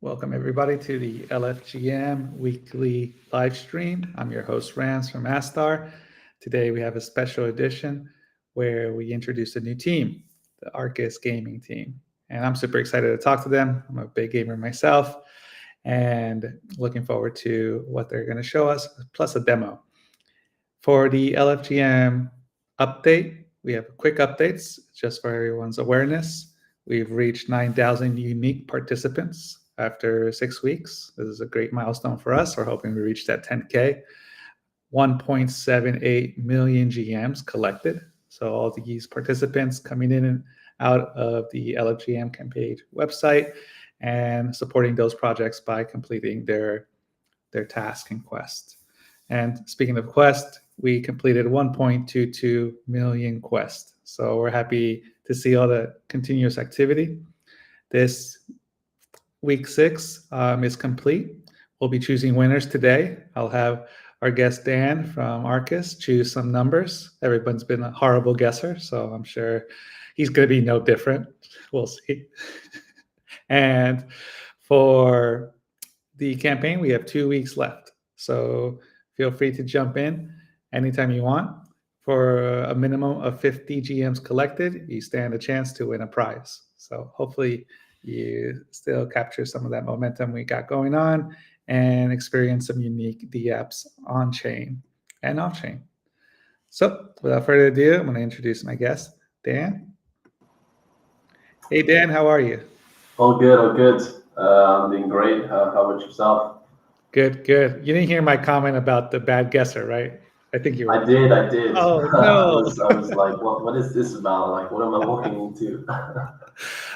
Welcome everybody to the LFGM weekly live stream. I'm your host Rams from Astar. Today we have a special edition where we introduce a new team, the Arcus Gaming team. And I'm super excited to talk to them. I'm a big gamer myself and looking forward to what they're going to show us, plus a demo. For the LFGM update, we have quick updates just for everyone's awareness. We've reached 9,000 unique participants after 6 weeks. This is a great milestone for us. We're hoping we reach that 10K. 1.78 million GMs collected. So all these participants coming in and out of the LFGM campaign website and supporting those projects by completing their task and quest. And speaking of quest, we completed 1.22 million quests. So we're happy to see all the continuous activity. This week 6 is complete. We'll be choosing winners today. I'll have our guest Dan from Arcus choose some numbers. Everyone's been a horrible guesser, so I'm sure he's going to be no different. We'll see. And for the campaign, we have 2 weeks left. So feel free to jump in anytime you want. For a minimum of 50 GMs collected, you stand a chance to win a prize. So hopefully you still capture some of that momentum we got going on and experience some unique DApps on chain and off chain. So without further ado, I'm going to introduce my guest, Dan. Hey, Dan, how are you? All good, all good. I'm doing great. How about yourself? Good, good. You didn't hear my comment about the bad guesser, right? I think you were. I did. Oh I no. was like, what is this about? Like, what am I walking into?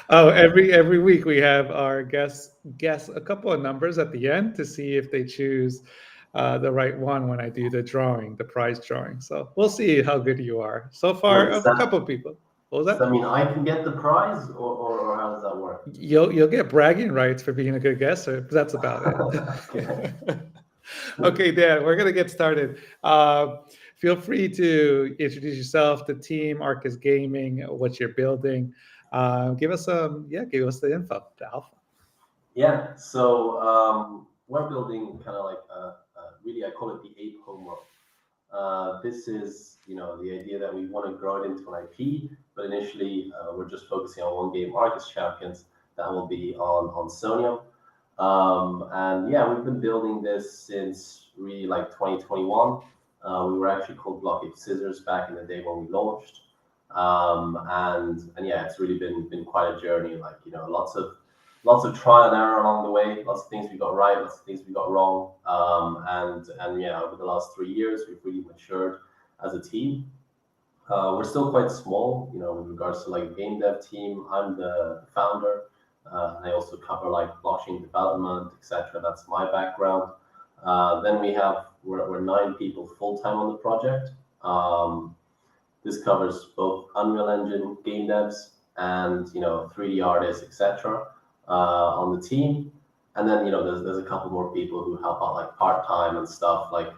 Oh, every week we have our guests guess a couple of numbers at the end to see if they choose the right one when I do the drawing, the prize drawing. So we'll see how good you are. So far, Wait, a couple of people. What was does that? that mean I can get the prize, or how does that work? You'll get bragging rights for being a good guesser. But that's about Okay. it. Okay, Dan, we're gonna get started. Feel free to introduce yourself, the team, Arcus Gaming, what you're building. Give us give us the info, the alpha. Yeah. So we're building kind of like really, I call it the ape homeworld. This is, the idea that we want to grow it into an IP, but initially we're just focusing on one game, Arcus Champions, that will be on Sonium. And yeah, we've been building this since really like 2021. We were actually called Block Ape Scissors back in the day when we launched. And yeah, it's really been quite a journey. Like, lots of trial and error along the way, lots of things we got right, lots of things we got wrong. And yeah, over the last 3 years, we've really matured as a team. We're still quite small, with regards to like game dev team. I'm the founder, and I also cover like blockchain development, etc. That's my background. Then we're 9 people full time on the project. This covers both Unreal Engine game devs and 3D artists, etc. On the team. And then there's a couple more people who help out like part time and stuff. Like,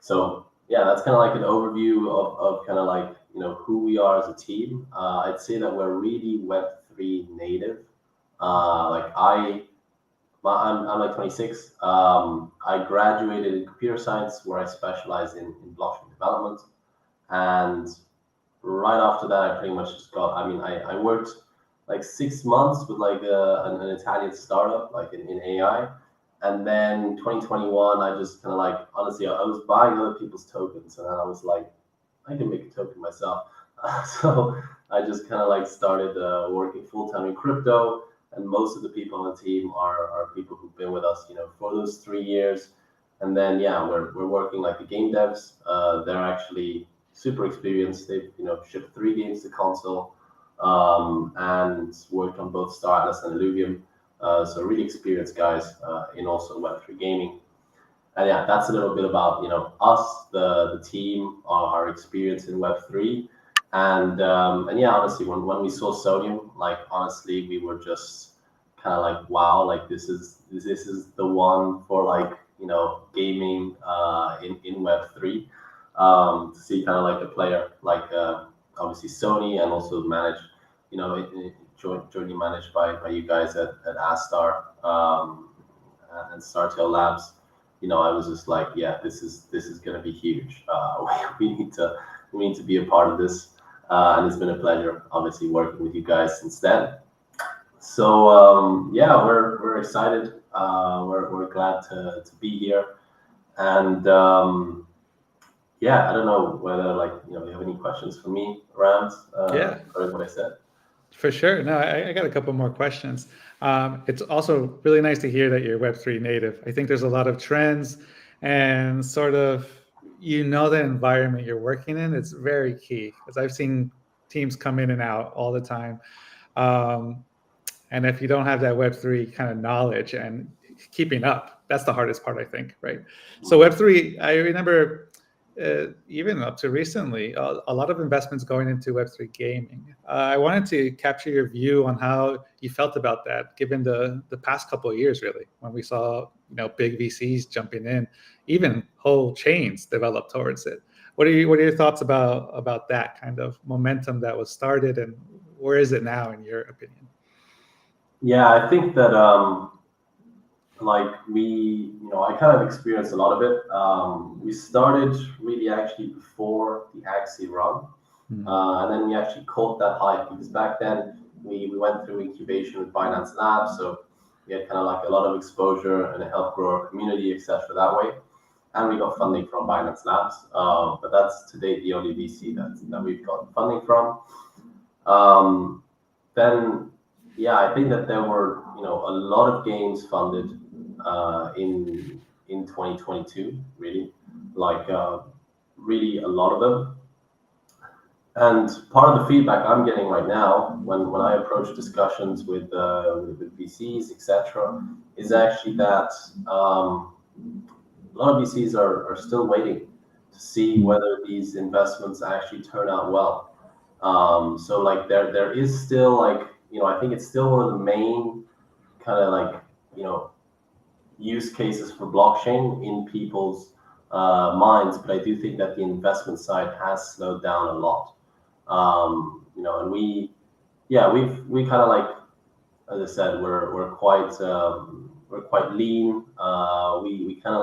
so yeah, that's kind of like an overview of kind of like who we are as a team. I'd say that we're really Web3 native. I'm like 26. I graduated in computer science where I specialize in blockchain development. And right after that, I pretty much just I worked like 6 months with like an Italian startup, like in AI. And then 2021, I just kind of like, honestly, I was buying other people's tokens. And then I was like, I can make a token myself. So I just kind of like started working full time in crypto. And most of the people on the team are people who've been with us, for those 3 years. And then, yeah, we're working like the game devs. They're actually super experienced. They've, shipped 3 games to console, and worked on both Star Atlas and Illuvium. So really experienced guys in also Web3 gaming. And yeah, that's a little bit about us, the team, our experience in Web3. And yeah, honestly, when we saw Sodium, like honestly, we were just kind of like, wow, like this is the one for like gaming in Web3. To see kind of like a player like obviously Sony, and also manage jointly managed by you guys at Astar and Startail Labs, I was just like, yeah, this is going to be huge. We need to be a part of this, and it's been a pleasure, obviously, working with you guys since then. So yeah, we're excited. We're glad to be here, and yeah, I don't know whether you have any questions for me, Rams, Yeah, or what I said. for sure. No, I got a couple more questions. It's also really nice to hear that you're Web3 native. I think there's a lot of trends and sort of, the environment you're working in. It's very key because I've seen teams come in and out all the time. Um, and if you don't have that Web3 kind of knowledge and keeping up, that's the hardest part, I think, right? So Web3, I remember even up to recently, a lot of investments going into Web3 gaming. I wanted to capture your view on how you felt about that, given the past couple of years, really, when we saw big VCs jumping in, even whole chains develop towards it. What are your thoughts about that kind of momentum that was started, and where is it now, in your opinion? Yeah, I think that I kind of experienced a lot of it. We started really actually before the Axie run, and then we actually caught that hype because back then we went through incubation with Binance Labs, so we had kind of like a lot of exposure and it helped grow our community, etc. that way. And we got funding from Binance Labs, but that's to date the only VC that we've got funding from. Then, yeah, I think that there were a lot of games funded in 2022, really, really a lot of them. And part of the feedback I'm getting right now, when I approach discussions with VCs, etc., is actually that a lot of VCs are still waiting to see whether these investments actually turn out well. So there is still I think it's still one of the main kind of use cases for blockchain in people's minds, but I do think that the investment side has slowed down a lot. And we kind of as I said, we're quite lean. We kind of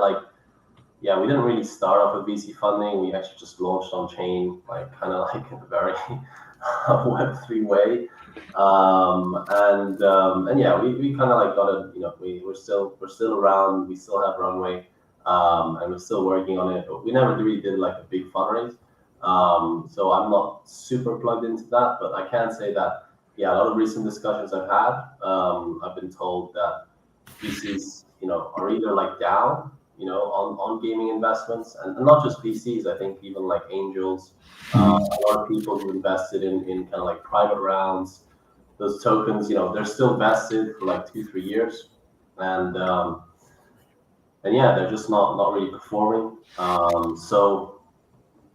we didn't really start off with VC funding. We actually just launched on chain, kind of in a very Web3 way. And yeah, we kind of got it. We're still around. We still have runway, and we're still working on it. But we never really did a big fundraise. So I'm not super plugged into that, but I can say that a lot of recent discussions I've had, I've been told that VCs, are either down, on gaming investments, and not just VCs. I think even angels, a lot of people who invested in kind of private rounds. Those tokens, they're still vested for 2-3 years, and yeah, they're just not really performing. So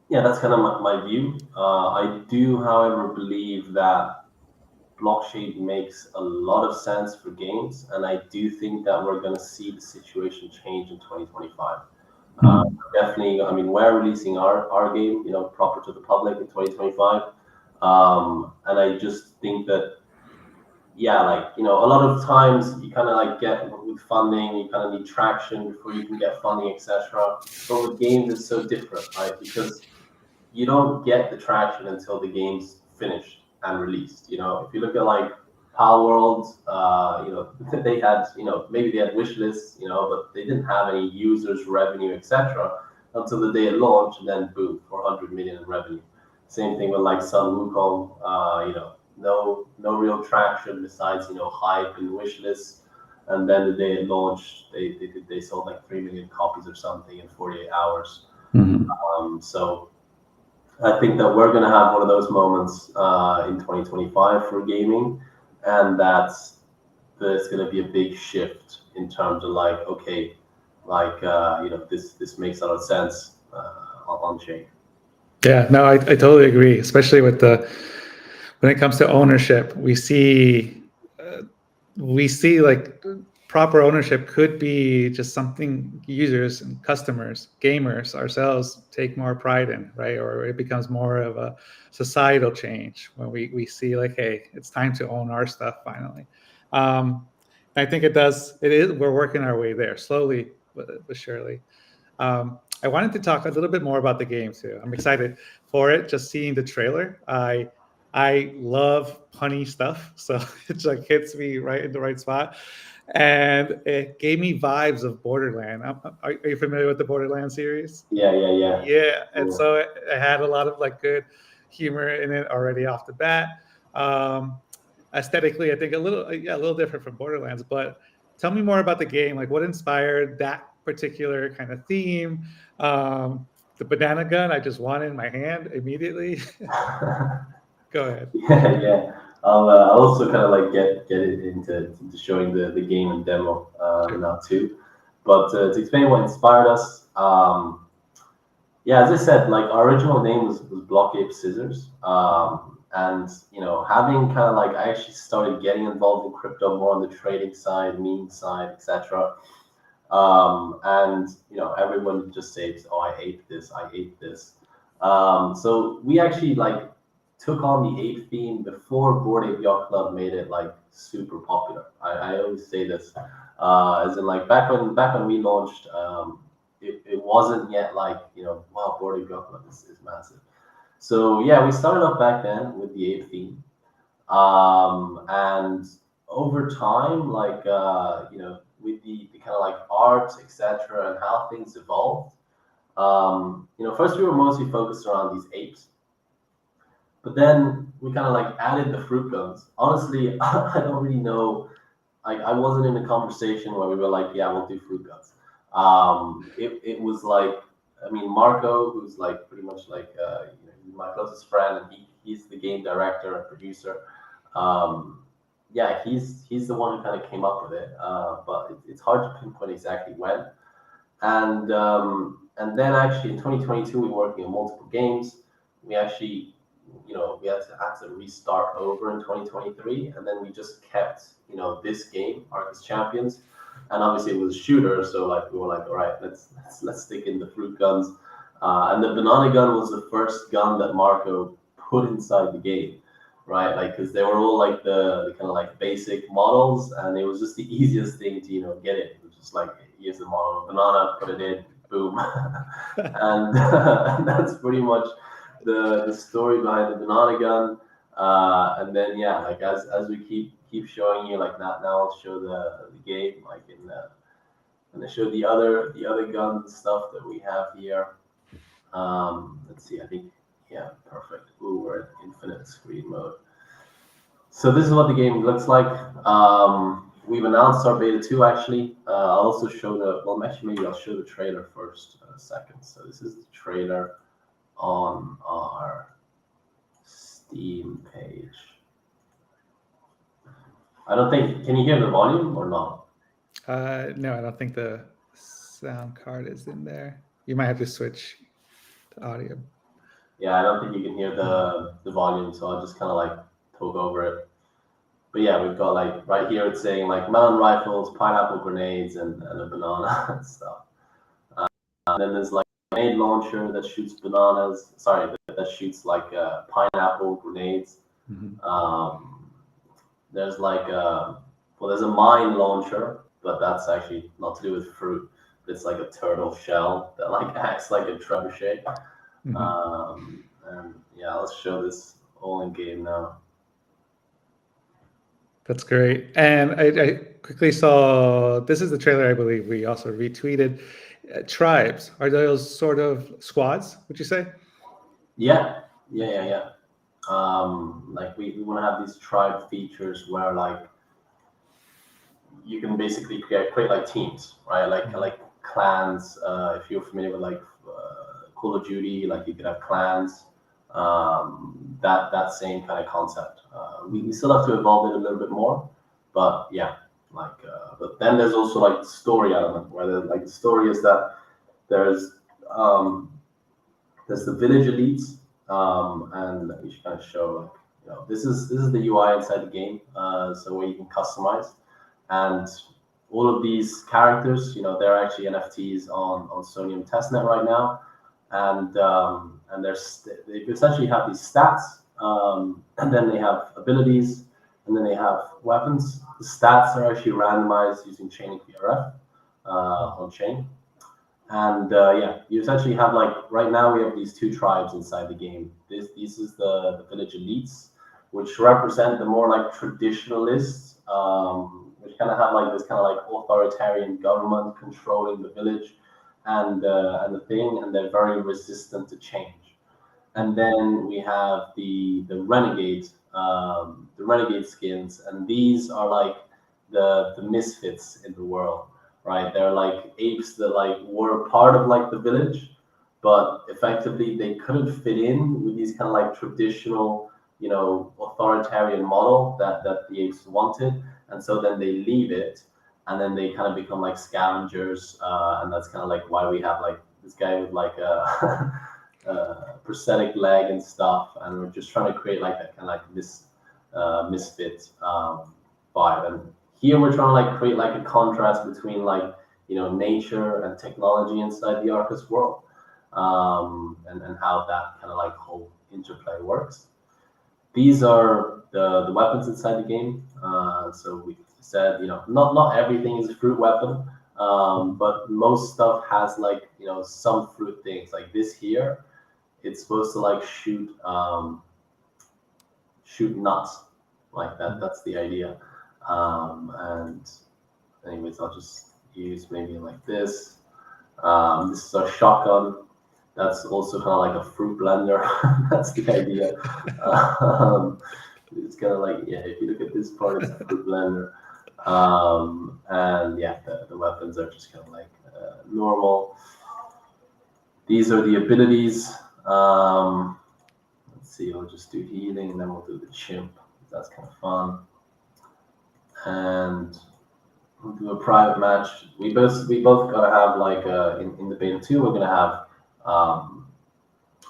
yeah, that's kind of my view. I do, however, believe that blockchain makes a lot of sense for games, and I do think that we're going to see the situation change in 2025. Definitely, I mean, we're releasing our game, proper to the public in 2025, and I just think that, yeah, a lot of times you kind of get with funding, you kind of need traction before you can get funding, etc. But with games, it's so different, right? Because you don't get the traction until the game's finished and released. If you look at Pal World, they had, maybe they had wish lists, but they didn't have any users, revenue, etc. until the day it launched, and then boom, 400 million in revenue. Same thing with Sun Wukong, no real traction besides hype and wish lists. And then the day it launched, they sold 3 million copies or something in 48 hours. So I think that we're going to have one of those moments in 2025 for gaming, and there's going to be a big shift in terms of this makes a lot of sense on chain. Yeah, no, I totally agree, especially with when it comes to ownership. We see proper ownership could be just something users and customers, gamers, ourselves take more pride in, right? Or it becomes more of a societal change when we see like, hey, it's time to own our stuff finally. I think it does. It is. We're working our way there slowly but surely. I wanted to talk a little bit more about the game too. I'm excited for it. Just seeing the trailer, I love punny stuff, so it like hits me right in the right spot, and it gave me vibes of Borderland. Are you familiar with the Borderland series? Yeah. Yeah, and Cool. so it had a lot of like good humor in it already off the bat. Um, Aesthetically, I think a little different from Borderlands. But tell me more about the game. Like, what inspired that particular kind of theme? The banana gun, I just want in my hand immediately. Go ahead. Yeah. I'll also kind of like get it into showing the game and demo Sure. now too. But to explain what inspired us, yeah, as I said, like our original name was Block Ape Scissors. And having kind of like I actually started getting involved in crypto more on the trading side, meme side, etc. And everyone just says, "Oh, I hate this. I hate this." So we actually like took on the ape theme before Bored Ape Yacht Club made it like super popular. I always say this, as in like back when we launched, it wasn't yet like wow, Bored Ape Yacht Club is massive. So yeah, we started off back then with the ape theme, and over time, like with the kind of like art, etc., and how things evolved. First we were mostly focused around these apes, but then we kind of like added the fruit guns. Honestly, I don't really know. I wasn't in a conversation where we were like, yeah, we'll do fruit guns. It was like, I mean, Marco, who's like pretty much like he's my closest friend, and he's the game director and producer. Um, yeah, he's the one who kind of came up with it, but it's hard to pinpoint exactly when. And then actually in 2022 we were working on multiple games. We actually we had to restart over in 2023, and then we just kept this game, Arcus Champions, and obviously it was a shooter, so like we were like, all right, let's stick in the fruit guns, and the banana gun was the first gun that Marco put inside the game, right? Like because they were all like the kind of like basic models, and it was just the easiest thing to get it. It was just like here's the model banana, put it in, boom, and that's pretty much the story behind the banana gun. And then yeah, like as we keep showing you, like now I'll show the game, like and I show the other guns and stuff that we have here. Let's see, I think yeah, perfect. Ooh, we're in infinite screen mode. So this is what the game looks like. We've announced our beta 2 actually. I'll also show actually maybe I'll show the trailer first in a second. So this is the trailer on our Steam page. I don't think, can you hear the volume or not? No, I don't think the sound card is in there. You might have to switch to audio. Yeah, I don't think you can hear the volume, so I'll just kind of like talk over it. But yeah, we've got like right here it's saying like melon rifles, pineapple grenades, and a banana and stuff. And then there's like a grenade launcher that shoots bananas. Sorry, that shoots like pineapple grenades. There's like there's a mine launcher, but that's actually not to do with fruit. It's like a turtle shell that like acts like a trebuchet. And yeah, let's show this all in game now. That's great. And I quickly saw, this is the trailer I believe we also retweeted. Tribes, are those sort of squads, would you say? Yeah. Like we want to have these tribe features where like you can basically create like teams, right? Like clans. If you're familiar with like Call of Duty, like you could have clans. That same kind of concept. We still have to evolve it a little bit more, but yeah, like but then there's also like the story element where like the story is that there's the village elites, and we should kind of show this is the UI inside the game, so where you can customize, and all of these characters, they're actually NFTs on Sonium testnet right now, and they essentially have these stats, and then they have abilities, and then they have weapons. The stats are actually randomized using Chainlink VRF on chain. And you essentially have, like, right now we have these two tribes inside the game. This is the village elites, which represent the more like traditionalists, which kind of have like this kind of like authoritarian government controlling the village and the thing, and they're very resistant to change. And then we have the renegade skins, and these are like the misfits in the world, right? They're like apes that like were part of like the village, but effectively they couldn't fit in with these kind of like traditional, authoritarian model that the apes wanted, and so then they leave it, and then they kind of become like scavengers, and that's kind of like why we have like this guy with like a, a prosthetic leg and stuff, and we're just trying to create like that kind of like this misfit vibe. And here we're trying to like create like a contrast between like nature and technology inside the Arcus world, and how that kind of like whole interplay works. These are the weapons inside the game. So we said, not everything is a fruit weapon, but most stuff has like some fruit things. Like this here, it's supposed to like shoot nuts like that. That's the idea. And anyways, I'll just use maybe like this. This is our shotgun. That's also kind of like a fruit blender. That's the idea. It's kind of like, if you look at this part, it's a fruit blender. And yeah, the weapons are just kind of like normal. These are the abilities. Let's see, I'll just do healing, and then we'll do the chimp. That's kind of fun. And we'll do a private match. We both gotta have like in the beta 2, we're gonna have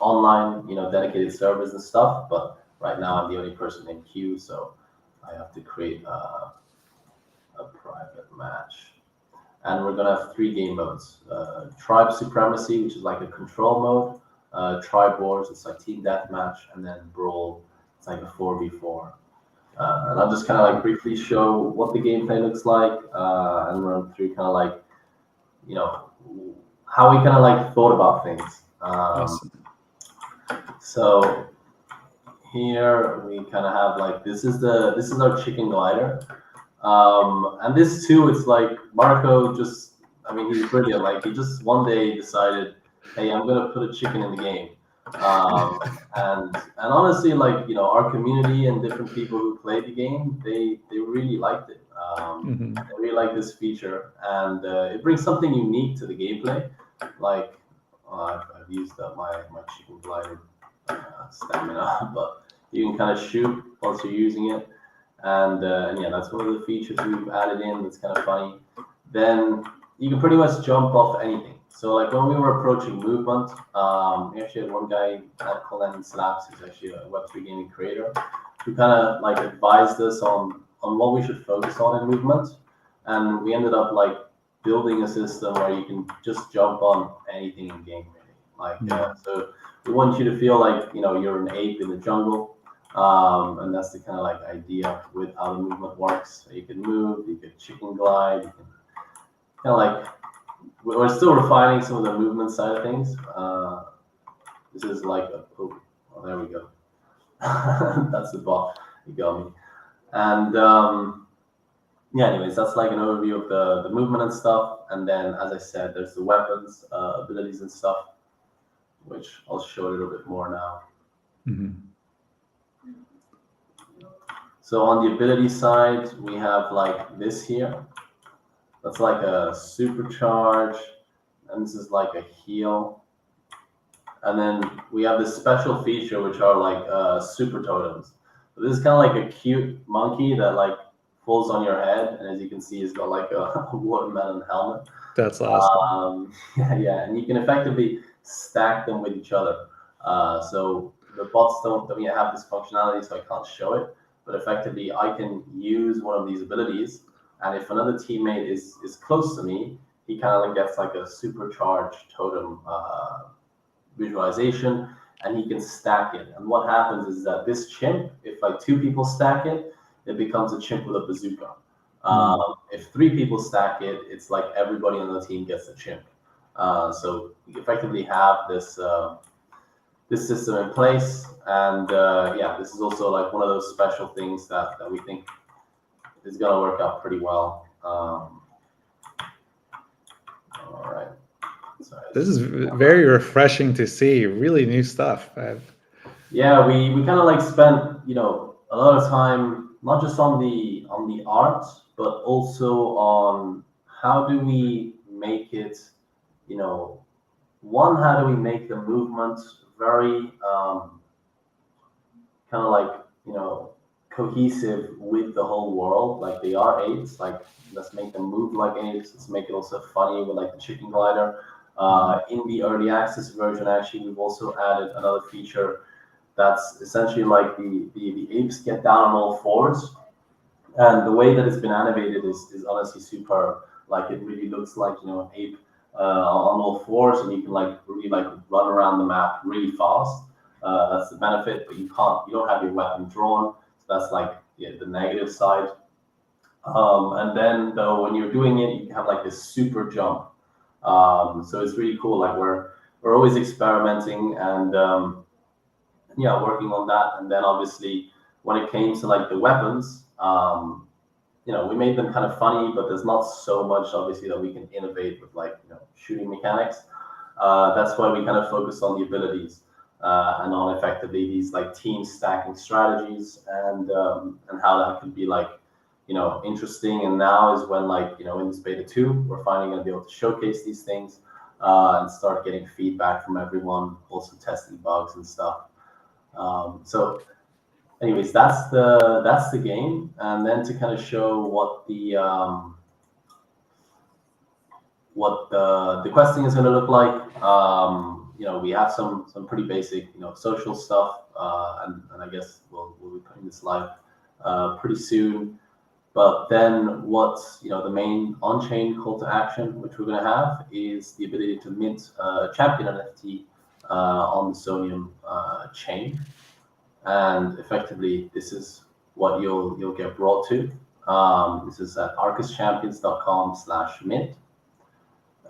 online, dedicated servers and stuff. But right now I'm the only person in queue, so I have to create a private match. And we're gonna have 3 game modes: Tribe Supremacy, which is like a control mode; Tribe Wars, it's like team deathmatch; and then Brawl, it's like a 4v4. And I'll just kind of like briefly show what the gameplay looks like, and run through kind of like, how we kind of like thought about things. Awesome. So here we kind of have like, this is our chicken glider. And this too, it's like Marco just, he's brilliant. Like he just one day decided, hey, I'm gonna put a chicken in the game. And honestly, like, our community and different people who played the game, they really liked it. They really like this feature, and it brings something unique to the gameplay. Like, I've used up my chicken glider stamina, but you can kind of shoot whilst you're using it. And yeah, that's one of the features we've added in that's kind of funny. Then you can pretty much jump off anything. So like when we were approaching movement, we actually had one guy called Slaps, who's actually a Web3 gaming creator, who kind of like advised us on what we should focus on in movement. And we ended up like building a system where you can just jump on anything in game, really. Like, so we want you to feel like, you're an ape in the jungle. And that's the kind of like idea with how the movement works. So you can move, you can chicken glide, you can kind of like, we're still refining some of the movement side of things. This is like oh, there we go. That's the bot. You got me. And yeah, anyways, that's like an overview of the movement and stuff. And then, as I said, there's the weapons, abilities and stuff, which I'll show a little bit more now. So on the ability side, we have like this here. That's like a supercharge, and this is like a heal. And then we have this special feature, which are like super totems. So this is kind of like a cute monkey that like falls on your head, and as you can see, it's got like a watermelon helmet. That's awesome. Yeah, and you can effectively stack them with each other. So the bots don't have this functionality, so I can't show it. But effectively, I can use one of these abilities And if another teammate is close to me, he kind of like gets like a supercharged totem visualization, and he can stack it. And what happens is that this chimp, if like 2 people stack it, it becomes a chimp with a bazooka. If 3 people stack it, it's like everybody on the team gets a chimp. So you effectively have this system in place, and yeah, this is also like one of those special things that we think is going to work out pretty well. All right. Sorry. This is very refreshing to see. Really new stuff. Yeah, we kind of like spent, you know, a lot of time not just on the art, but also on how do we make it, you know, one, how do we make the movement very kind of like, you know, cohesive with the whole world. Like they are apes, like let's make them move like apes. Let's make it also funny with like the chicken glider. In the early access version, actually, we've also added another feature that's essentially like the apes get down on all fours. And the way that it's been animated is honestly superb. Like it really looks like, you know, an ape on all fours, and you can like really like run around the map really fast. That's the benefit, but you don't have your weapon drawn. So that's like, yeah, the negative side. And then though, when you're doing it, you have like this super jump. So it's really cool. Like we're always experimenting and yeah, working on that. And then obviously when it came to like the weapons, you know, we made them kind of funny, but there's not so much obviously that we can innovate with, like, you know, shooting mechanics. That's why we kind of focus on the abilities and on effectively these like team stacking strategies and how that could be like, you know, interesting. And now is when, like, you know, in this beta 2, we're finally going to be able to showcase these things and start getting feedback from everyone, also testing bugs and stuff. So anyways, that's the game. And then to kind of show what the questing is going to look like, you know, we have some pretty basic, you know, social stuff, and I guess we'll be putting this live pretty soon. But then what's, you know, the main on-chain call to action, which we're going to have, is the ability to mint a champion NFT on the Sonium chain. And effectively, this is what you'll get brought to. This is at arcuschampions.com/mint.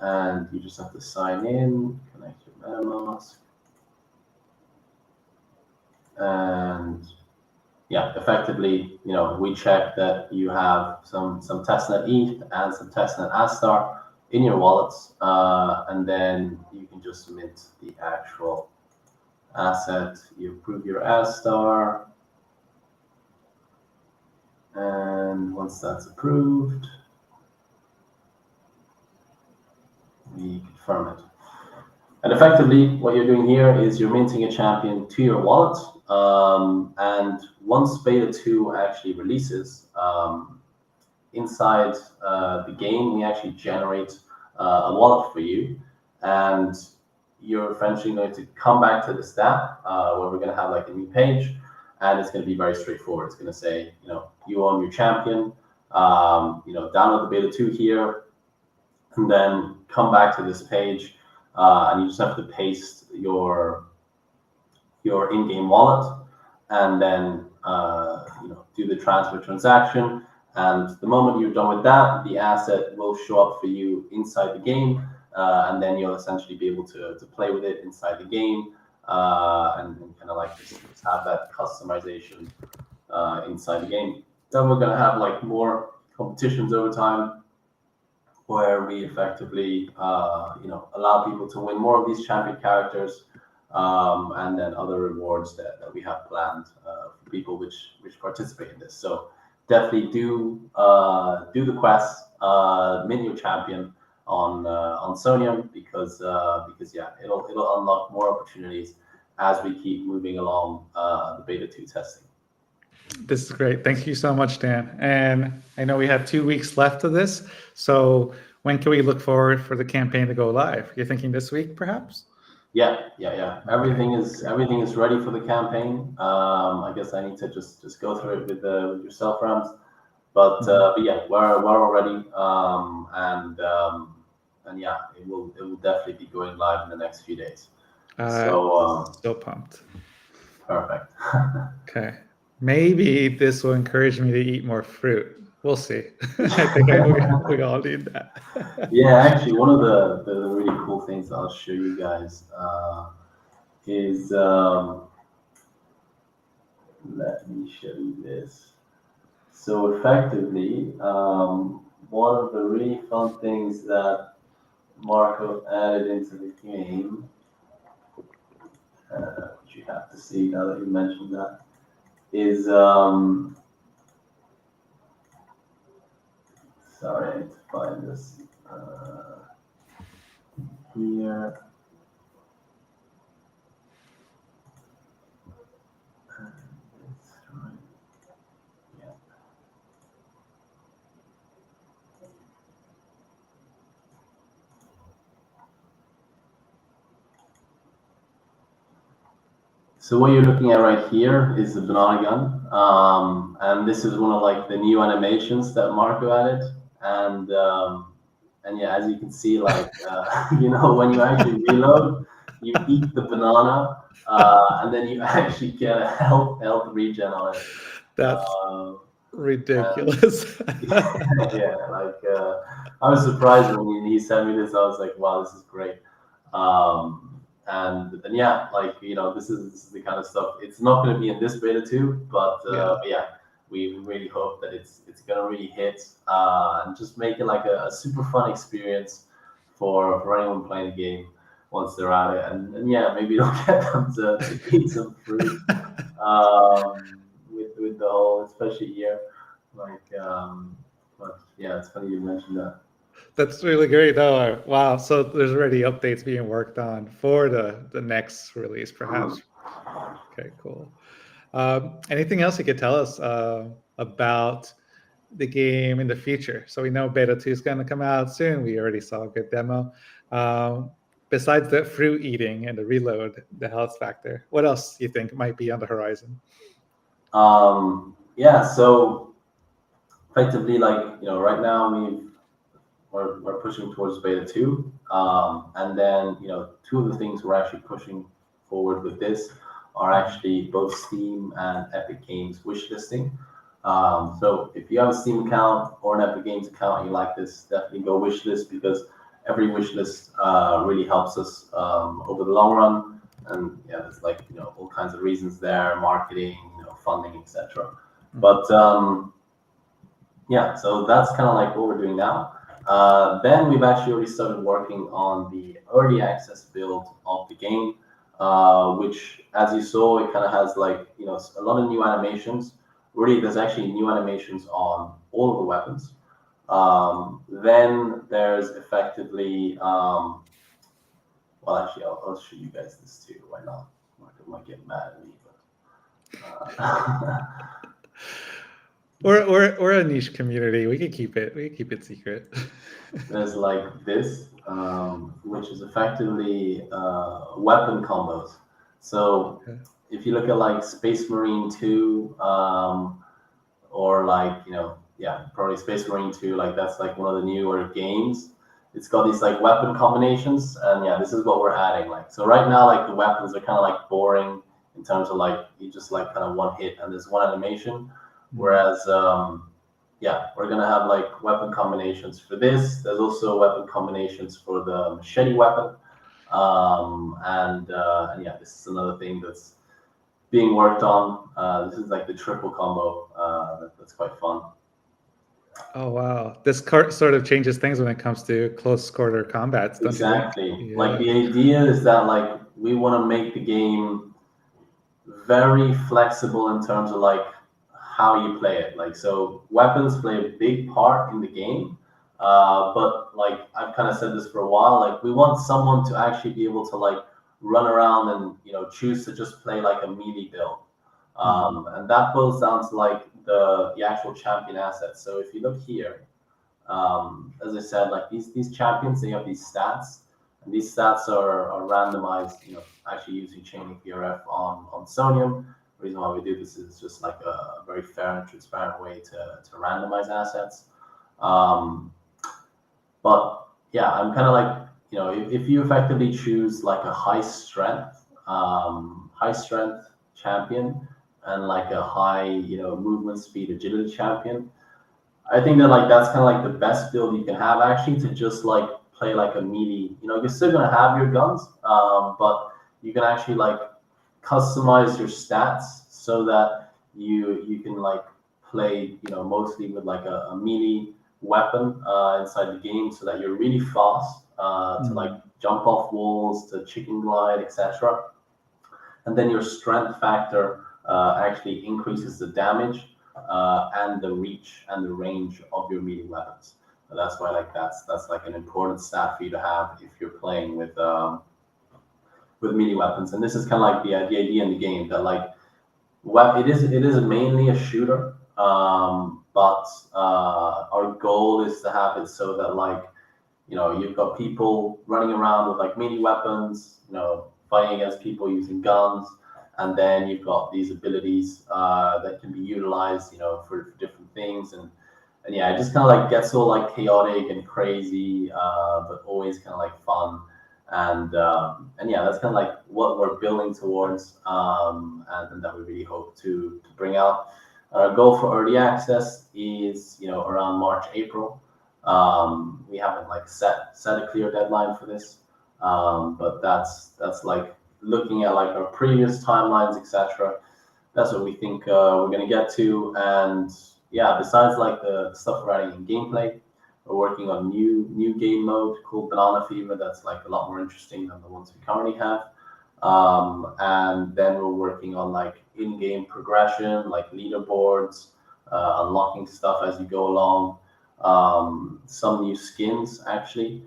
And you just have to sign in, connect your MetaMask. And yeah, effectively, you know, we check that you have some testnet ETH and some testnet Astar in your wallets, and then you can just mint the actual asset. You approve your Astar, and once that's approved, we confirm it. And effectively, what you're doing here is you're minting a champion to your wallet. And once beta 2 actually releases, inside the game, we actually generate a wallet for you. And you're eventually going to come back to this tab where we're going to have like a new page. And it's going to be very straightforward. It's going to say, you know, you own your champion, you know, download the beta 2 here, and then come back to this page. And you just have to paste your in-game wallet, and then you know, do the transfer transaction. And the moment you're done with that, the asset will show up for you inside the game, and then you'll essentially be able to play with it inside the game, and kind of like just have that customization inside the game. Then we're gonna have like more competitions over time, where we effectively, you know, allow people to win more of these champion characters, and then other rewards that we have planned for people which participate in this. So definitely do the quest, mint your champion on Sonium, because yeah, it'll unlock more opportunities as we keep moving along the beta 2 testing. This is great. Thank you so much, Dan. And I know we have 2 weeks left of this. So when can we look forward for the campaign to go live? You're thinking this week, perhaps? Yeah. Everything is ready for the campaign. I guess I need to just go through it with yourself, Rams. But yeah, we're already, and yeah, it will definitely be going live in the next few days. Uh, So so pumped. perfect. Okay. Maybe this will encourage me to eat more fruit. We'll see. I think we all need that. Yeah, actually, one of the really cool things I'll show you guys is let me show you this. So effectively, one of the really fun things that Marco added into the game, which you have to see now that you mentioned that, is sorry, I need to find this here. It's right. Yeah. So what you're looking at right here is the banana gun, and this is one of like the new animations that Marco added, and yeah, as you can see, like when you actually reload, you eat the banana, and then you actually get a health regen on it. That's Uh, and ridiculous. yeah, like I was surprised when he sent me this. I was like, wow, this is great. And yeah, like this is the kind of stuff. It's not going to be in this beta too, Yeah. but yeah, we really hope that it's going to really hit and just make it like a super fun experience for anyone playing the game once they're at it. And yeah, maybe it'll get them to eat some fruit with the whole, especially here. Like, but yeah, it's funny you mentioned that. That's really great. Oh, wow. So there's already updates being worked on for the next release, perhaps. Okay, cool. Anything else you could tell us about the game in the future? So we know beta 2 is going to come out soon. We already saw a good demo. Um, Besides the fruit eating and the reload, the health factor, what else do you think might be on the horizon? Yeah, so effectively, like right now we're pushing towards beta two, and then two of the things we're actually pushing forward with this are actually both Steam and Epic Games wishlisting. So if you have a Steam account or an Epic Games account and you like this, definitely go wishlist because every wishlist really helps us over the long run. And yeah, there's like all kinds of reasons there, marketing, funding, etc. But yeah, so that's kind of like what we're doing now. Then we've actually already started working on the early access build of the game, which, as you saw, it kind of has like a lot of new animations. Really, there's actually new animations on all of the weapons. Then there's effectively, well, actually, I'll show you guys this too. Why not? Mark might get mad at me, but. We're a niche community. We can keep it. We can keep it secret. There's like this, which is effectively weapon combos. So Okay. if you look at like Space Marine 2, or like, yeah, probably Space Marine 2, like that's like one of the newer games. It's got these like weapon combinations, and yeah, this is what we're adding. Like, so right now, like the weapons are kind of like boring in terms of like you just like kind of one hit and there's one animation. Whereas, yeah, we're gonna have like weapon combinations for this. There's also weapon combinations for the machete weapon, and yeah, this is another thing that's being worked on. This is like the triple combo. That's quite fun. Oh wow, this sort of changes things when it comes to close quarter combats, don't you think? Exactly. Like Yeah. the idea is that like we want to make the game very flexible in terms of like how you play it. Like, so weapons play a big part in the game. But like I've kind of said this for a while, like we want someone to actually be able to like run around and choose to just play like a melee build. And that boils down to like the actual champion assets. So if you look here, as I said, like these champions, they have these stats, and these stats are randomized, actually using chaining PRF on Sonium. The reason why we do this is just like a very fair and transparent way to randomize assets. Um, but yeah, I'm kind of like, if you effectively choose like a high strength champion and like a high, movement speed agility champion, I think that like that's kind of like the best build you can have actually to just like play like a melee. You're still gonna have your guns, but you can actually like customize your stats so that you can like play mostly with like a melee weapon inside the game, so that you're really fast to like jump off walls, to chicken glide, etc. And then your strength factor actually increases the damage and the reach and the range of your melee weapons. So that's why like that's like an important stat for you to have if you're playing with melee weapons. And this is kind of like the idea in the game that like it is mainly a shooter, but our goal is to have it so that like you've got people running around with like melee weapons, fighting against people using guns, and then you've got these abilities that can be utilized, for different things, and yeah, it just kind of like gets all like chaotic and crazy, but always kind of like fun, and yeah, that's kind of like what we're building towards, and that we really hope to bring out. Our goal for early access is around March, April. We haven't like set a clear deadline for this, but that's like looking at like our previous timelines, etc. That's what we think we're gonna get to. And yeah, besides like the stuff we're adding in gameplay, we're working on new game mode called Banana Fever. That's like a lot more interesting than the ones we currently have. And then we're working on like in-game progression, like leaderboards, unlocking stuff as you go along. Some new skins actually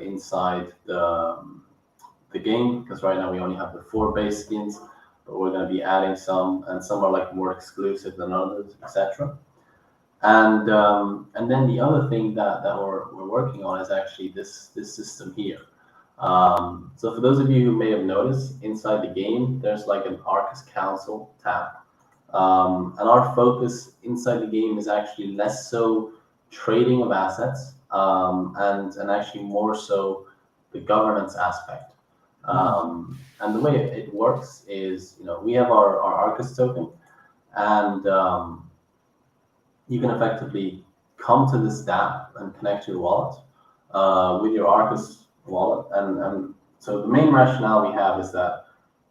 inside the game, because right now we only have the 4 base skins, but we're going to be adding some, and some are like more exclusive than others, etc. And then the other thing that we're working on is actually this system here. So for those of you who may have noticed, inside the game there's like an Arcus Council tab, and our focus inside the game is actually less so trading of assets, and actually more so the governance aspect. And the way it works is, we have our Arcus token, and you can effectively come to this app and connect your wallet with your Arcus wallet. And so the main rationale we have is that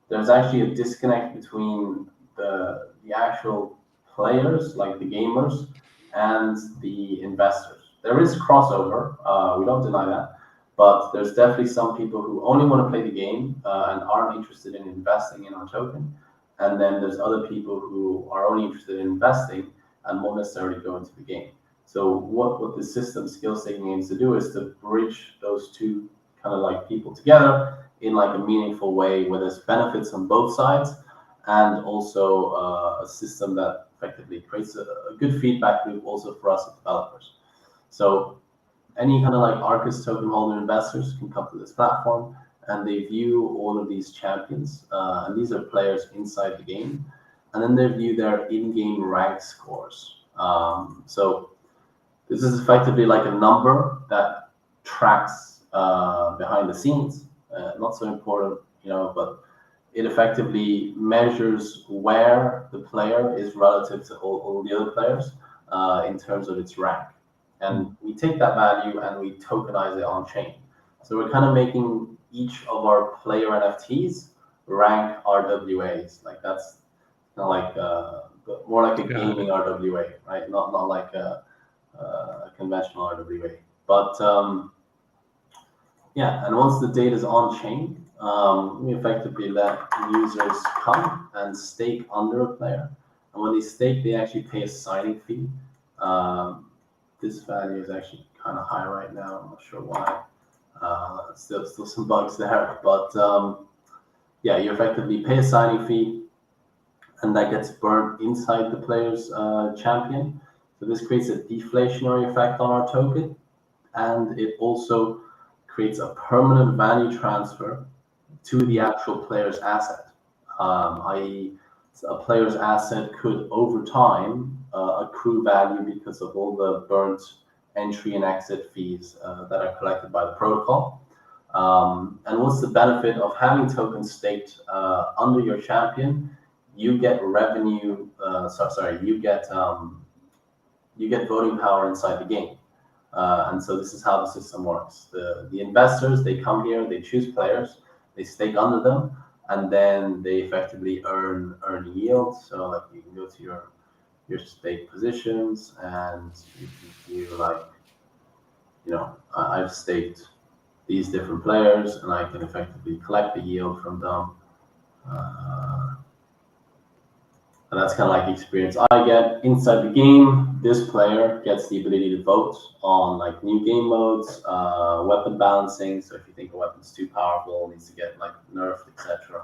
there's actually a disconnect between the actual players, like the gamers, and the investors. There is crossover, we don't deny that, but there's definitely some people who only want to play the game and aren't interested in investing in our token. And then there's other people who are only interested in investing and won't necessarily go into the game. So what the system skill staking aims to do is to bridge those two kind of like people together in like a meaningful way where there's benefits on both sides, and also a system that effectively creates a good feedback loop also for us as developers. So any kind of like Arcus token holder investors can come to this platform and they view all of these champions, and these are players inside the game, and then they view their in-game rank scores. So this is effectively like a number that tracks behind the scenes, not so important, but it effectively measures where the player is relative to all the other players in terms of its rank. And we take that value and we tokenize it on chain. So we're kind of making each of our player NFTs rank RWAs. Like that's kind of like more like a gaming RWA, right? Not like a conventional RWA. But yeah, and once the data is on chain, we effectively let users come and stake under a player. And when they stake, they actually pay a signing fee. This value is actually kind of high right now. I'm not sure why. Still some bugs there, but yeah, you effectively pay a signing fee, and that gets burned inside the player's champion. So this creates a deflationary effect on our token, and it also creates a permanent value transfer to the actual player's asset. I.e., a player's asset could over time accrue value because of all the burnt entry and exit fees that are collected by the protocol. And what's the benefit of having tokens staked under your champion? You get revenue. You get voting power inside the game. And so this is how the system works. The investors, they come here, they choose players, they stake under them, and then they effectively earn yield. So like you can go to your stake positions and you can do like, I've staked these different players and I can effectively collect the yield from them. And that's kind of like the experience I get inside the game. This player gets the ability to vote on like new game modes, weapon balancing. So if you think a weapon's too powerful, needs to get like nerfed, etc.,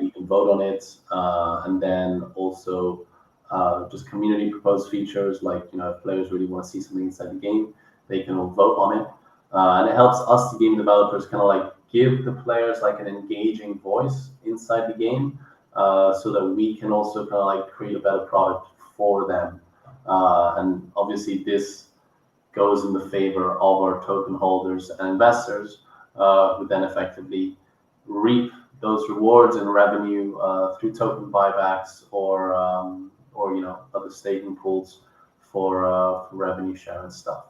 you can vote on it. And then also just community proposed features, like if players really want to see something inside the game, they can all vote on it. And it helps us, the game developers, kind of like give the players like an engaging voice inside the game. So that we can also kind of like create a better product for them. And obviously this goes in the favor of our token holders and investors, who then effectively reap those rewards and revenue through token buybacks or other staking pools for revenue share and stuff.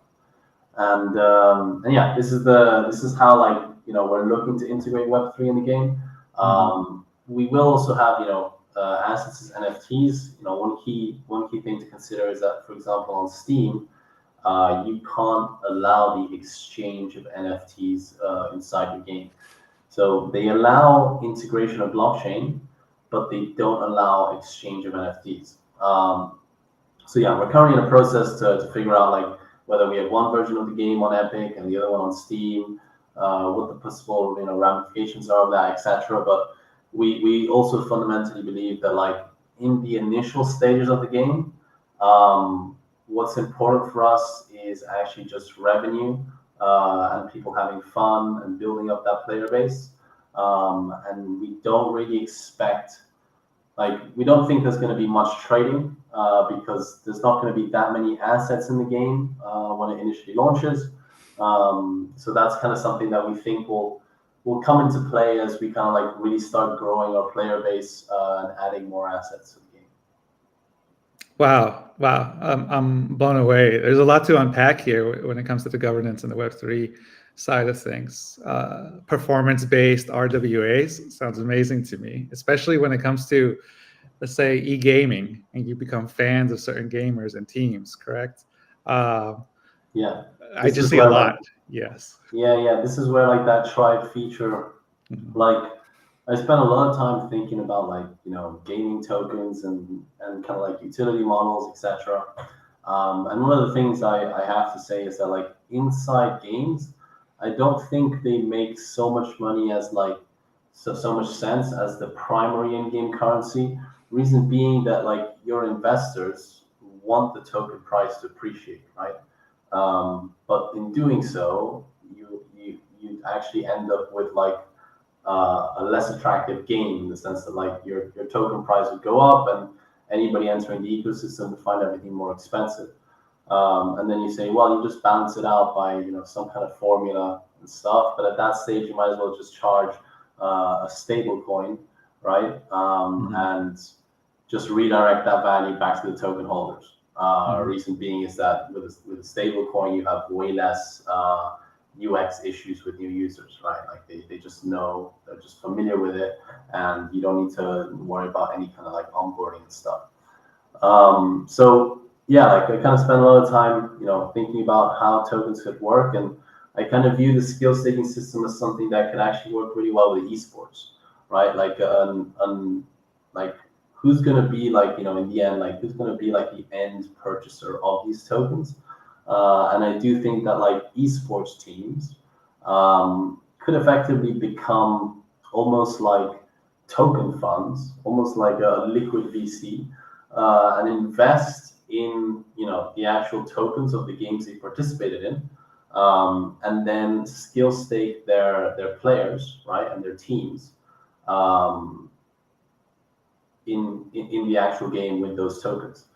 And yeah, this is how like we're looking to integrate Web3 in the game. We will also have assets as NFTs. One key thing to consider is that, for example, on Steam, you can't allow the exchange of NFTs inside your game. So they allow integration of blockchain, but they don't allow exchange of NFTs. So yeah, we're currently in a process to figure out like whether we have one version of the game on Epic and the other one on Steam, what the possible ramifications are of that, etc. But we also fundamentally believe that like in the initial stages of the game, what's important for us is actually just revenue and people having fun and building up that player base. And we don't really expect, we don't think there's going to be much trading because there's not going to be that many assets in the game when it initially launches. So that's kind of something that we think will come into play as we kind of like really start growing our player base and adding more assets to the game. Wow. I'm blown away. There's a lot to unpack here when it comes to the governance and the Web3 side of things. Performance-based RWAs sounds amazing to me, especially when it comes to, let's say, e-gaming, and you become fans of certain gamers and teams, correct? Yeah. I just see a lot. Yes. Yeah. This is where like that tribe feature, like I spent a lot of time thinking about like gaming tokens and kind of like utility models, etc. And one of the things I have to say is that like inside games, I don't think they make so much money as like so much sense as the primary in-game currency. Reason being that like your investors want the token price to appreciate, right? But in doing so, you actually end up with like a less attractive game in the sense that like your token price would go up and anybody entering the ecosystem would find everything more expensive. And then you say, well, you just balance it out by some kind of formula and stuff. But at that stage, you might as well just charge a stable coin, right? And just redirect that value back to the token holders. Reason being is that with a stable coin, you have way less UX issues with new users, right? Like they just know, they're just familiar with it, and you don't need to worry about any kind of like onboarding and stuff. So yeah, like I kind of spent a lot of time, thinking about how tokens could work, and I kind of view the skill staking system as something that could actually work really well with esports, right? Like like who's going to be like in the end, like who's going to be like the end purchaser of these tokens? And I do think that like esports teams could effectively become almost like token funds, almost like a liquid VC, and invest in the actual tokens of the games they participated in, and then skill stake their players, right, and their teams. in the actual game with those tokens.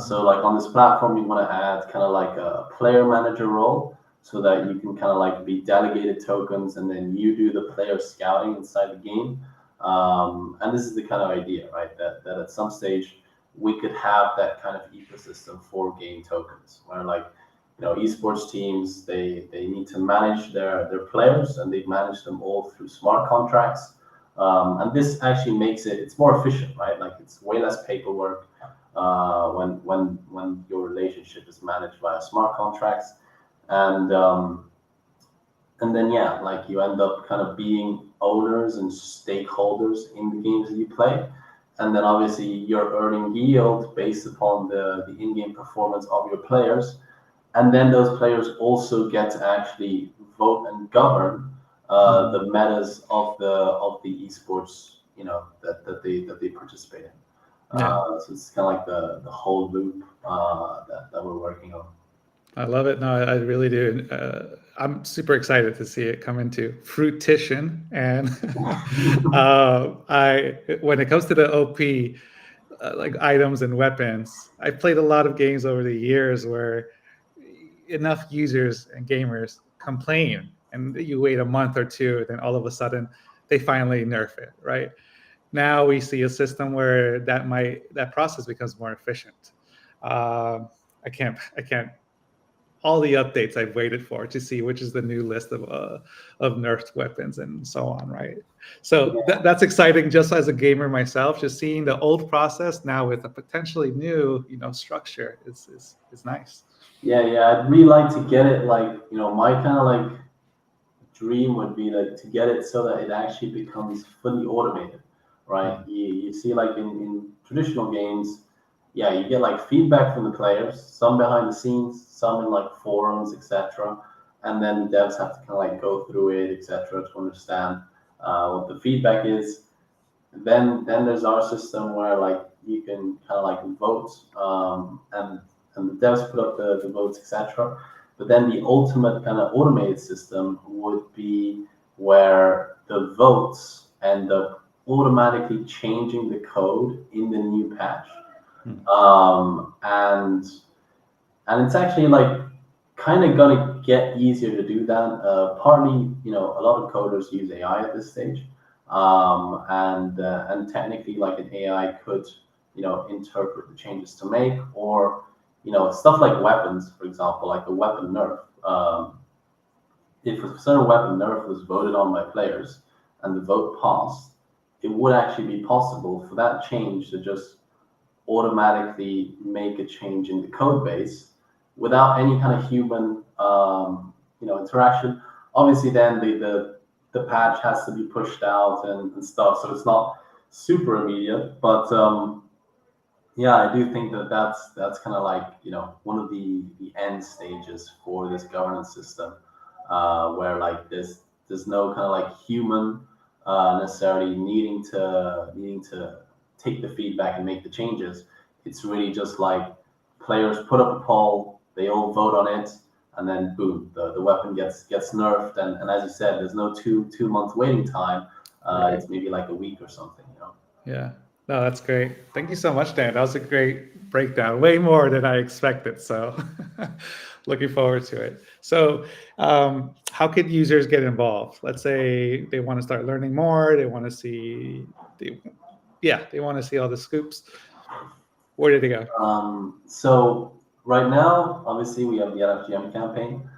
So like on this platform, you want to add kind of like a player manager role so that you can kind of like be delegated tokens and then you do the player scouting inside the game. And this is the kind of idea, right? That at some stage we could have that kind of ecosystem for game tokens where like, esports teams, they need to manage their players and they manage them all through smart contracts. And this actually makes it's more efficient, right? Like it's way less paperwork when your relationship is managed via smart contracts, and then yeah, like you end up kind of being owners and stakeholders in the games that you play, and then obviously you're earning yield based upon the in-game performance of your players, and then those players also get to actually vote and govern the metas of the esports, that they participate in. Yeah. So it's kind of like the whole loop that we're working on. I love it. No, I really do. I'm super excited to see it come into fruition. And I, when it comes to the OP, like items and weapons, I played a lot of games over the years where enough users and gamers complain, and you wait a month or two, then all of a sudden they finally nerf it. Right now, we see a system where that process becomes more efficient. I can't all the updates I've waited for to see which is the new list of nerfed weapons and so on, right? So that's exciting. Just as a gamer myself, just seeing the old process now with a potentially new, structure is nice. Yeah. I'd really like to get it like, my kind of like dream would be like to get it so that it actually becomes fully automated, right? You see like in traditional games, yeah, you get like feedback from the players, some behind the scenes, some in like forums, etc. And then devs have to kind of like go through it, etc., to understand what the feedback is. Then there's our system where like you can kind of like vote, and the devs put up the votes, etc. But then the ultimate kind of automated system would be where the votes end up automatically changing the code in the new patch. And it's actually like kind of gonna get easier to do that. Partly, a lot of coders use AI at this stage, and technically, like an AI could, interpret the changes to make, or stuff like weapons, for example, like a weapon nerf. If a certain weapon nerf was voted on by players and the vote passed, it would actually be possible for that change to just automatically make a change in the code base without any kind of human interaction. Obviously, then the patch has to be pushed out and stuff, so it's not super immediate. But yeah, I do think that's kind of like one of the end stages for this governance system, where like there's no kind of like human necessarily needing to take the feedback and make the changes. It's really just like players put up a poll, they all vote on it, and then boom, the weapon gets nerfed. And as you said, there's no two-month waiting time. It's maybe like a week or something. Yeah. No, that's great. Thank you so much, Dan. That was a great breakdown, way more than I expected. So looking forward to it. So how can users get involved? Let's say they want to start learning more. They want to see, they want to see all the scoops. Where did they go? So right now, obviously, we have the LFGM campaign,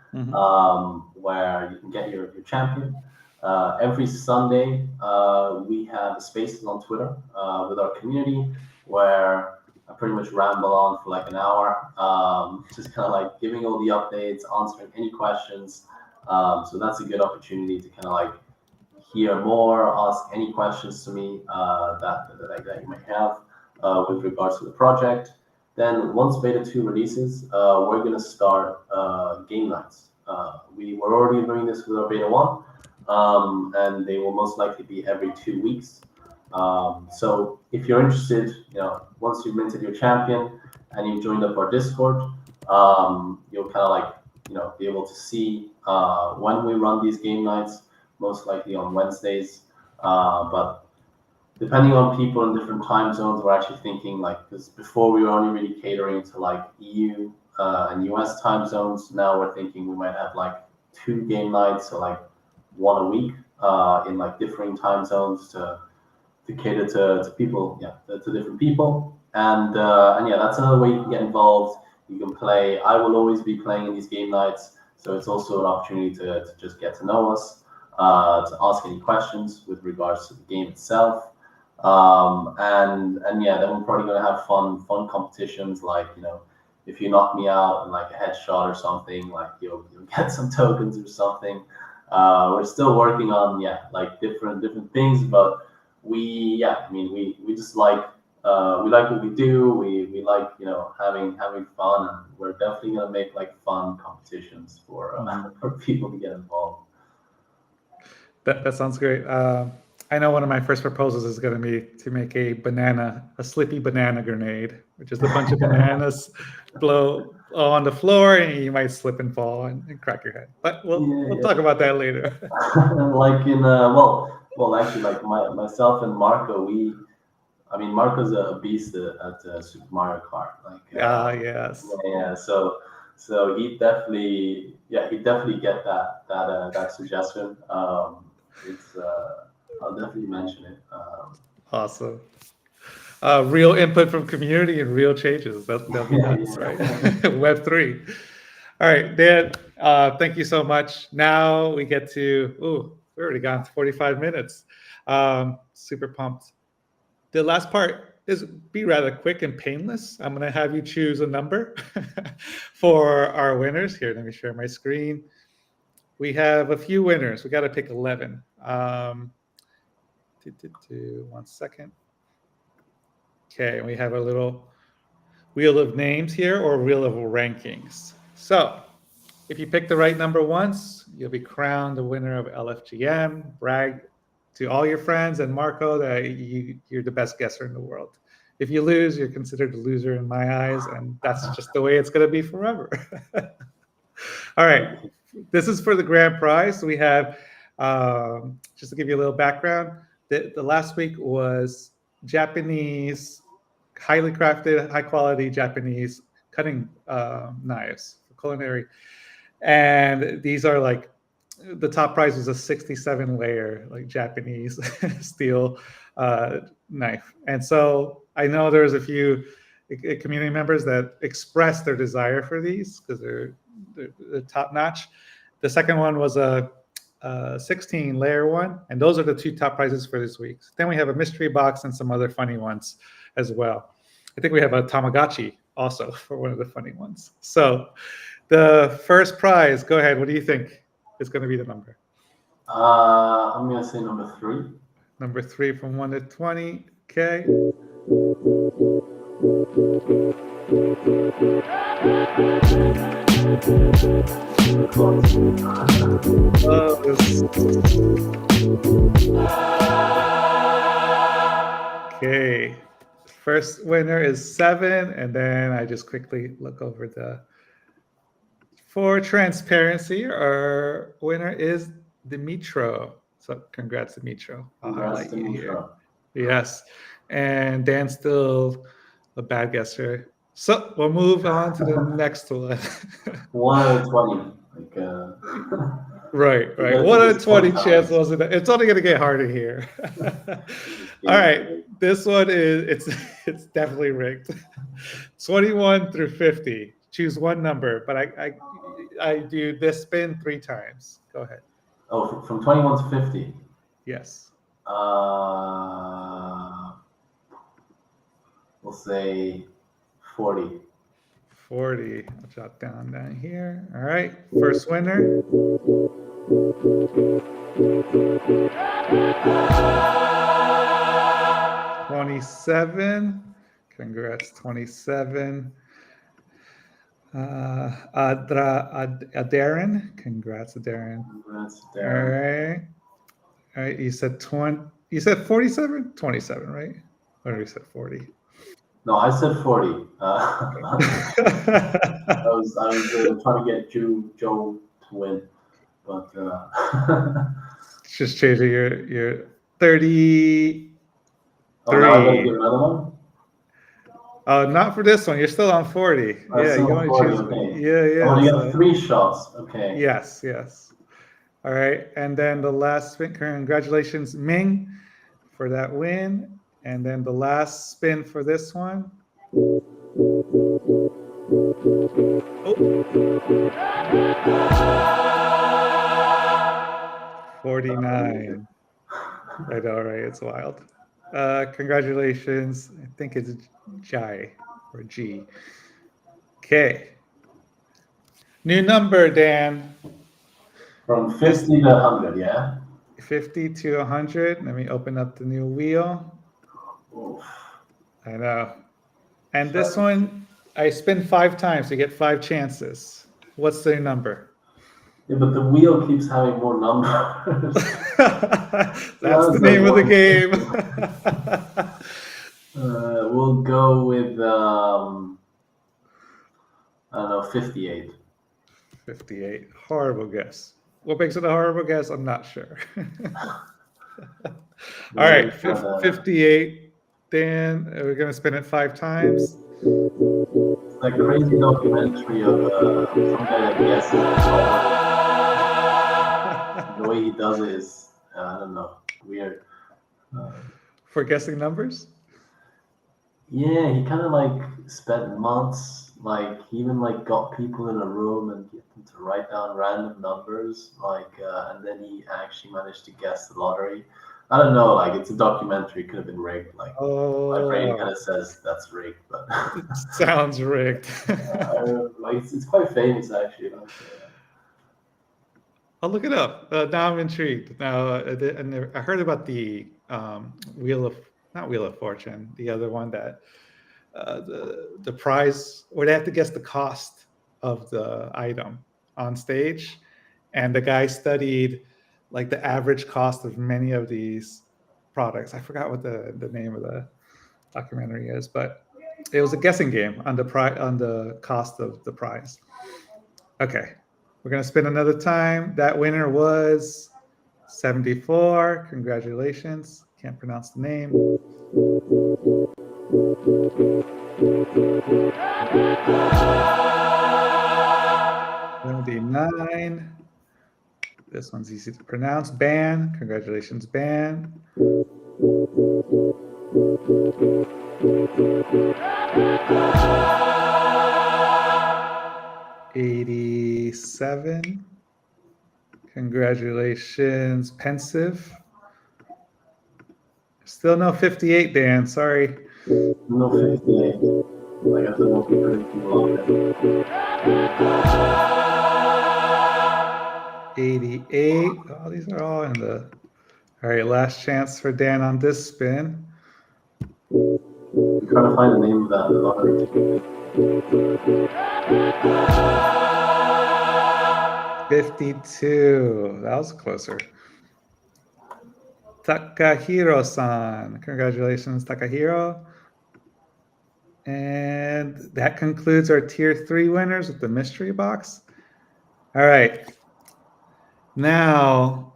where you can get your champion. Every Sunday, we have spaces on Twitter with our community where I pretty much ramble on for like an hour, just kind of like giving all the updates, answering any questions. So that's a good opportunity to kind of like hear more, ask any questions to me that you might have with regards to the project. Then once Beta 2 releases, we're going to start game nights. We were already doing this with our Beta 1, and they will most likely be every 2 weeks. So if you're interested, once you've minted your champion and you've joined up our Discord, you'll kind of like, be able to see when we run these game nights, most likely on Wednesdays. But depending on people in different time zones, we're actually thinking like, because before we were only really catering to like EU and US time zones. Now we're thinking we might have like 2 game nights, so like one a week in like differing time zones to cater to people, yeah, to different people. And yeah, that's another way you can get involved. You can play. I will always be playing in these game nights, so it's also an opportunity to just get to know us, to ask any questions with regards to the game itself. And yeah, then we're probably gonna have fun competitions like, if you knock me out in like a headshot or something, like you'll get some tokens or something. We're still working on, yeah, like different things, but we just like, we like what we do. We like, having fun, and we're definitely gonna make like fun competitions for for people to get involved. That sounds great. I know one of my first proposals is going to be to make a slippy banana grenade, which is a bunch of bananas blow on the floor, and you might slip and fall and crack your head. But we'll Yeah, talk about that later. like in well, actually, like myself and Marco, I mean, Marco's a beast at Super Mario Kart. Like, Ah, yes. yeah. So he definitely get that suggestion. It's I'll definitely mention it. Awesome. Real input from community and real changes. That'll be Yeah, nuts, right? yeah. Web3. All right, Dan, thank you so much. Now we get to, we already gone 45 minutes. Super pumped. The last part is be rather quick and painless. I'm going to have you choose a number for our winners. Here, let me share my screen. We have a few winners. We got to pick 11. 1 second. Okay, we have a little wheel of names here, or wheel of rankings. So if you pick the right number once, you'll be crowned the winner of LFGM. Brag to all your friends and Marco that you're the best guesser in the world. If you lose, you're considered a loser in my eyes, and that's just the way it's going to be forever. All right, this is for the grand prize. We have, just to give you a little background, the last week was Japanese, highly crafted, high quality Japanese cutting knives for culinary. And these are like, the top prize was a 67 layer, like Japanese steel knife. And so I know there's a few community members that expressed their desire for these because they're top notch. The second one was a 16 layer one, and those are the two top prizes for this week. Then we have a mystery box and some other funny ones as well. I think we have a Tamagotchi also for one of the funny ones. So the first prize, go ahead. What do you think is going to be the number? I'm gonna say number 3. Number 3 from 1 to 20. Okay. Okay. First winner is 7, and then I just quickly look over for transparency, our winner is Dimitro. So congrats, Dimitro. I'll Congrats highlight to you here. Mitra. Yes. And Dan's still a bad guesser. So we'll move on to the next one. 1 out of 20. Like, Right. to What a this 20 point, chance was it? It's only going to get harder here. All right. This one it's definitely rigged. 21 through 50. Choose one number, but I do this spin 3 times. Go ahead. Oh, from 21 to 50. Yes. We'll say 40. 40. I'll jot down here. All right. First winner. $27. Congrats, 27. Darren. Congrats, Darren. Congrats, All Darren. right. All right. You said 20. You said 47? 27, right? Or you said 40? No, I said 40. I was trying to get Joe to win, but Just changing your 30. Oh, now I gotta 3. give another one? Not for this one. You're still on 40. Yeah, you Still can only 40, choose. okay. Yeah, I yeah. only got So 3 shots. Okay. yes, yes. All right, and then the last spin. Congratulations, Ming, for that win. And then the last spin for this one. Oh. 49. I know, right? It's wild. Congratulations. I think it's Jai or G. Okay. New number, Dan. From 50 to 100, yeah? 50 to 100. Let me open up the new wheel. Oof. I know. And this one, I spin 5 times to get 5 chances. What's the number? Yeah, but the wheel keeps having more numbers. That's the name of the game. We'll go with, I don't know, 58. 58. Horrible guess. What makes it a horrible guess? I'm not sure. All right, 58. Dan, we're going to spin it 5 times. It's like a crazy documentary of some guy that guesses. The way he does it is, I don't know, weird. For guessing numbers? Yeah, he kind of like spent months, like he even like got people in a room and get them to write down random numbers, like, and then he actually managed to guess the lottery. I don't know, like it's a documentary, could have been rigged. Like my brain kind of says that's rigged, but it sounds rigged. like it's quite famous actually. Like, I'll look it up. Now I'm intrigued. Now, I heard about the not Wheel of Fortune, the other one that the prize, where they have to guess the cost of the item on stage, and the guy studied like the average cost of many of these products. I forgot what the name of the documentary is, but it was a guessing game on the cost of the prize. Okay, we're gonna spin another time. That winner was 74. Congratulations. Can't pronounce the name. 79. This one's easy to pronounce. Ban. Congratulations, Ban. 87. Congratulations, Pensive. Still no 58, Dan. Sorry. no 58. I guess it won't be predictable. 88. Oh, these are all in the. All right, last chance for Dan on this spin. I'm trying to find the name of that lottery ticket. 52. That was closer. Takahiro-san. Congratulations, Takahiro. And that concludes our tier 3 winners with the mystery box. All right. Now,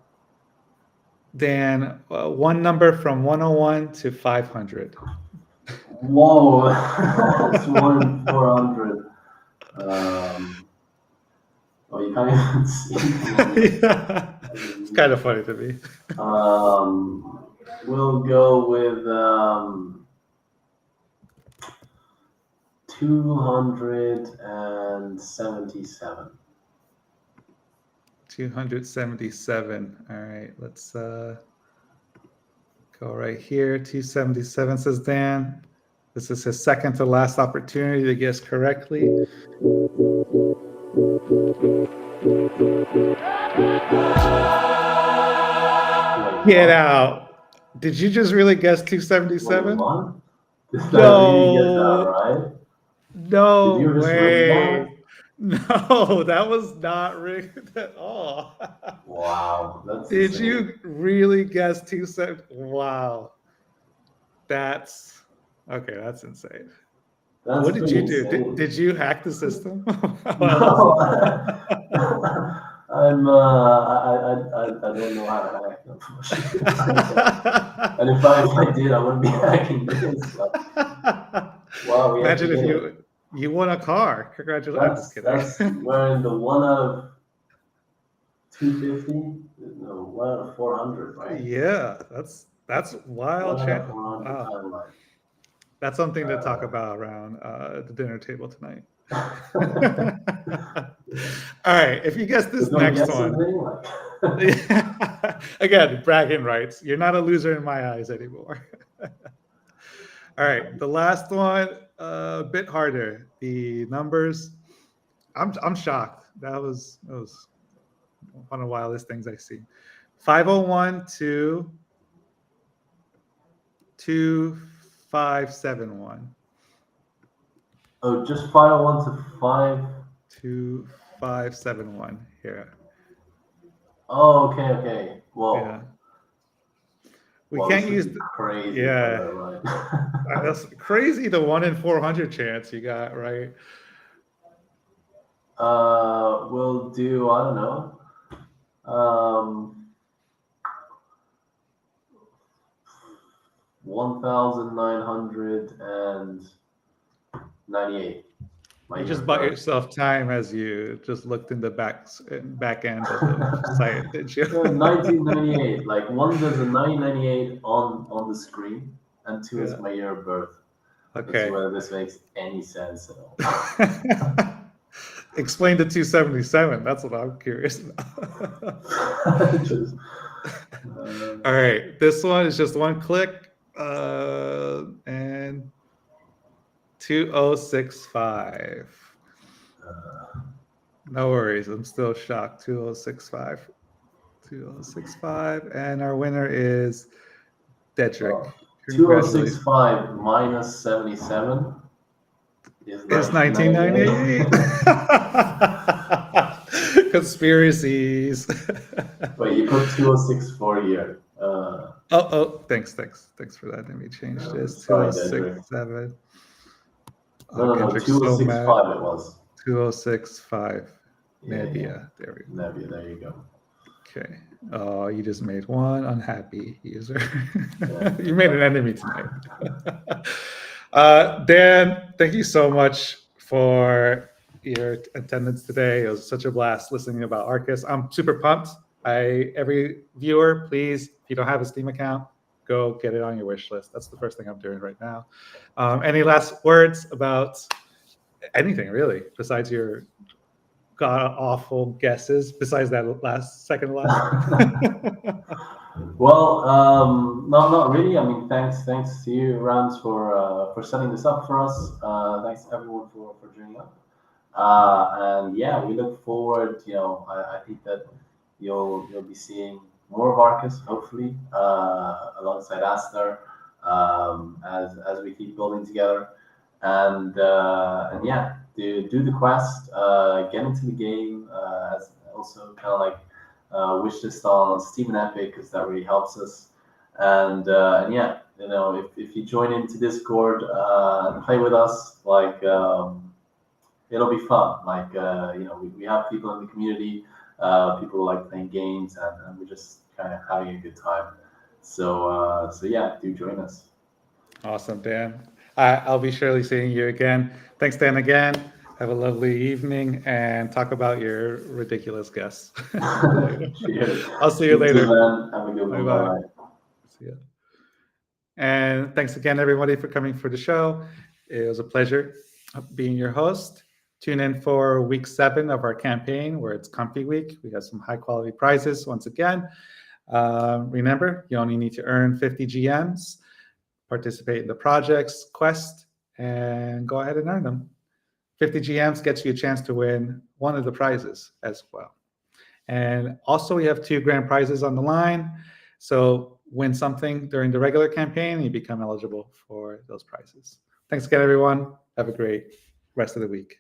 Dan, one number from 101 to 500. Whoa, that's more than 400. Oh, you can't even see. Yeah, it's kind of funny to me. We'll go with 277. 277. All right, let's go right here. 277 says Dan. This is his second to last opportunity to guess correctly. Get out. Did you just really guess 277? What? Did No. I really get that right? No Did you just rig that? No, that was not rigged at all. Wow, that's Did insane. you really guess 277? Wow. That's okay. That's insane. That's What did you do? insane. Did you hack the system? No. I don't know how to hack, unfortunately. And if I did, I wouldn't be hacking this. Wow, we Imagine actually if did it. you won a car. Congratulations. I'm just That's kidding. we're in the 1 out of 250. No, 1 out of 400, right? Yeah, that's 1 wild. out of 400 Wow, timeline. that's something to talk about around the dinner table tonight. Yeah. All right, if you guess So this do I next get one, something? again, bragging rights. You're not a loser in my eyes anymore. All right, the last one, a bit harder. The numbers, I'm shocked. That was one of the wildest things I've seen. 501 to 2571. Oh, just 501 to 5. 2571 here. Oh, okay. Yeah. Well, We this can't would use be crazy if I got yeah. it right. That's crazy, the 1 in 400 chance you got, right? We'll do, I don't know. 1,998. My You year just of bought birth. yourself time as you just looked in the back end of the site, didn't you? 1998. Like one does a 1998 on the screen, and two is Yeah. my year of birth. Let's see Okay. whether this makes any sense at all. Explain the 277. That's what I'm curious about. Just, All right. This one is just one click. And 2065. No worries. I'm still shocked. 2065. 2065. And our winner is Dedrick. well, Congratulations. 2065 minus 77 is It's 1998. 1998. Conspiracies. Wait, you put 2064 here. Thanks for that. Let me change this. Sorry, Dedrick. 2067. Oh, No, Kendrick's so mad. 2065 it was. 2065. Yeah. Nebia. There we go. Nebia, there you go. Okay. Oh, you just made one unhappy user. Yeah. You made an enemy tonight. Dan, thank you so much for your attendance today. It was such a blast listening about Arcus. I'm super pumped. Every viewer, please, if you don't have a Steam account, go get it on your wish list. That's the first thing I'm doing right now. Any last words about anything, really, besides your god awful guesses? Besides that second to last. Well, not really. I mean, thanks to you, Rams, for setting this up for us. Thanks everyone for joining up. And yeah, we look forward. I think that you'll be seeing more of Arcus, hopefully, alongside Astar, as we keep building together. And yeah, do the quest, get into the game, as also kind of like wish list on Steam and Epic, because that really helps us. And yeah, if you join into Discord and play with us, like it'll be fun. Like we have people in the community, people who like playing games, and we're just kind of having a good time. So yeah, do join us. Awesome, Dan. I'll be surely seeing you again. Thanks, Dan, again. Have a lovely evening and talk about your ridiculous guests. Cheers. I'll see you later. Man. Have a good one. Bye-bye. Bye. See ya. And thanks again, everybody, for coming for the show. It was a pleasure being your host. Tune in for week 7 of our campaign, where it's Comfy Week. We got some high-quality prizes once again. Remember, you only need to earn 50 GMs, participate in the projects, quest, and go ahead and earn them. 50 GMs gets you a chance to win one of the prizes as well. And also, we have 2 grand prizes on the line. So win something during the regular campaign, and you become eligible for those prizes. Thanks again, everyone. Have a great rest of the week.